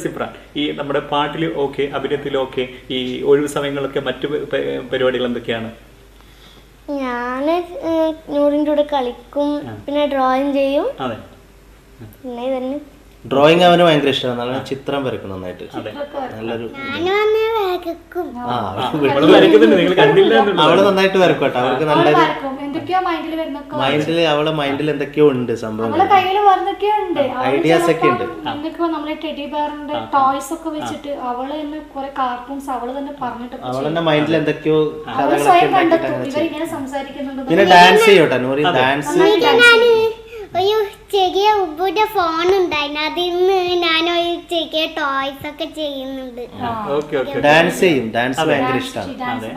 സിപ്ര, ഈ നമ്മുടെ പാട്ടിൽ ഓക്കെ, അഭിനയത്തിൽ ഓക്കെ, ഈ ഒഴിവ് സമയങ്ങളൊക്കെ മറ്റു പരിപാടികൾ എന്തൊക്കെയാണ്? ഞാൻ നൂറിൻ്റെ കൂടെ കളിക്കും, പിന്നെ ഡ്രോയിങ് ചെയ്യും. അതെ, പിന്നെ ഇതന്നെ ഡ്രോയിങ് അവന് ഭയങ്കര ഇഷ്ടമാണ്. നല്ല ചിത്രം വരക്കും നന്നായിട്ട്. നല്ലൊരു അവള് നന്നായിട്ട് വരക്കും കേട്ടോ. അവർക്ക് നല്ലൊരു മൈൻഡില് അവളെ മൈൻഡിൽ എന്തൊക്കെയോ ഉണ്ട് സംഭവങ്ങൾ, ഐഡിയാസ് ഒക്കെ ഉണ്ട്. അവളെന്നെ മൈൻഡിൽ എന്തൊക്കെയോ കഥകളൊക്കെ ഉണ്ടാക്കിയിട്ട്. പിന്നെ ഡാൻസ് ചെയ്യോട്ടെ നൂറി, ഡാൻസ്. ഒരു ചെറിയ ഉബുടെ ഫോൺ ഉണ്ടായിരുന്നു, അതിൽ നിന്ന് ഞാനൊരു ചെറിയ ടോയ്സ് ഒക്കെ ചെയ്യുന്നുണ്ട്. ഡാൻസ് ചെയ്യും, ഡാൻസ് ഭയങ്കര ഇഷ്ടമാണ്.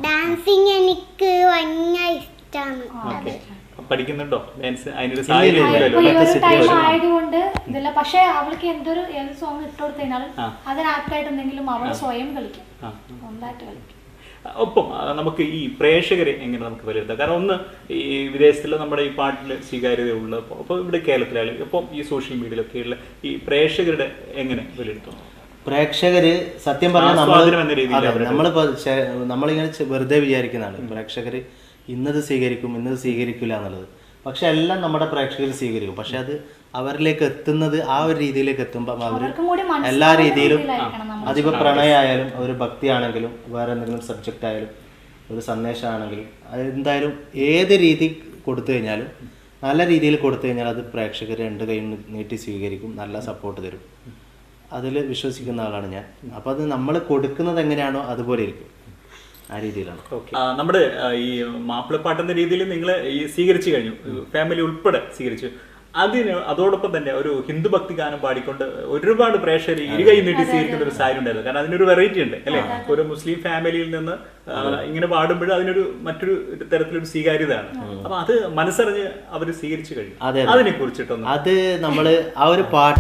ഡാൻസിങ് എനിക്ക് ഭയങ്കര ഇഷ്ടമാണ്. പഠിക്കുന്നുണ്ടോ ഡാൻസ്? ആയതുകൊണ്ട് ഇതല്ല, പക്ഷെ അവൾക്ക് ഏത് സോങ് ഇട്ടുകൊടുത്താലും അതിനാക്റ്റായിട്ട് എന്തെങ്കിലും അവൾ സ്വയം കളിക്കും, സ്വന്തമായിട്ട് കളിക്കും. ഒപ്പം നമുക്ക് ഈ പ്രേക്ഷകരെ എങ്ങനെ നമുക്ക് വിലയിരുത്താം? കാരണം ഒന്ന് ഈ വിദേശത്തിലെ നമ്മുടെ ഈ പാട്ടിൽ സ്വീകാര്യതയുള്ള, അപ്പോൾ ഇവിടെ കേരളത്തിലായാലും ഇപ്പം ഈ സോഷ്യൽ മീഡിയയിലൊക്കെയുള്ള ഈ പ്രേക്ഷകരുടെ എങ്ങനെ വിലയിരുത്തുന്നു? പ്രേക്ഷകര് സത്യം പറഞ്ഞാൽ നമ്മളിങ്ങനെ വെറുതെ വിചാരിക്കുന്നതാണ് പ്രേക്ഷകര് ഇന്നത് സ്വീകരിക്കും ഇന്നത് സ്വീകരിക്കില്ല എന്നുള്ളത്. പക്ഷെ എല്ലാം നമ്മുടെ പ്രേക്ഷകർ സ്വീകരിക്കും. പക്ഷെ അത് അവരിലേക്ക് എത്തുന്നത് ആ ഒരു രീതിയിലേക്ക് എത്തുമ്പോൾ അവർ എല്ലാ രീതിയിലും, അതിപ്പോൾ പ്രണയമായാലും ഒരു ഭക്തിയാണെങ്കിലും വേറെ എന്തെങ്കിലും സബ്ജക്റ്റ് ആയാലും ഒരു സന്ദേശമാണെങ്കിലും അതെന്തായാലും ഏത് രീതി കൊടുത്തു കഴിഞ്ഞാലും നല്ല രീതിയിൽ കൊടുത്തു കഴിഞ്ഞാൽ അത് പ്രേക്ഷകർ രണ്ട് കൈ നീട്ടി സ്വീകരിക്കും, നല്ല സപ്പോർട്ട് തരും. അതിൽ വിശ്വസിക്കുന്ന ആളാണ് ഞാൻ. അപ്പോൾ അത് നമ്മൾ കൊടുക്കുന്നത് എങ്ങനെയാണോ അതുപോലെ ഇരിക്കും, ആ രീതിയിലാണ്. നമ്മുടെ ഈ മാപ്പിളപ്പാട്ടെന്ന രീതിയിൽ നിങ്ങൾ ഈ സ്വീകരിച്ചു കഴിഞ്ഞു, ഫാമിലി ഉൾപ്പെടെ സ്വീകരിച്ചു. അതോടൊപ്പം തന്നെ ഒരു ഹിന്ദു ഭക്തി ഗാനം പാടിക്കൊണ്ട് ഒരുപാട് പ്രേക്ഷകർ ഇരുകൈ നീട്ടി സ്വീകരിക്കുന്ന ഒരു സാരി ഉണ്ടായിരുന്നു. കാരണം അതിനൊരു വെറൈറ്റി ഉണ്ട് അല്ലെ? ഒരു മുസ്ലിം ഫാമിലിയിൽ നിന്ന് ഇങ്ങനെ പാടുമ്പോൾ അതിനൊരു മറ്റൊരു തരത്തിലൊരു സ്വീകാര്യതയാണ്. അപ്പൊ അത് മനസ്സറിഞ്ഞ് അവർ സ്വീകരിച്ചു കഴിഞ്ഞു. അതിനെ കുറിച്ചിട്ടൊന്നും അത് നമ്മള് ആ ഒരു പാട്ട്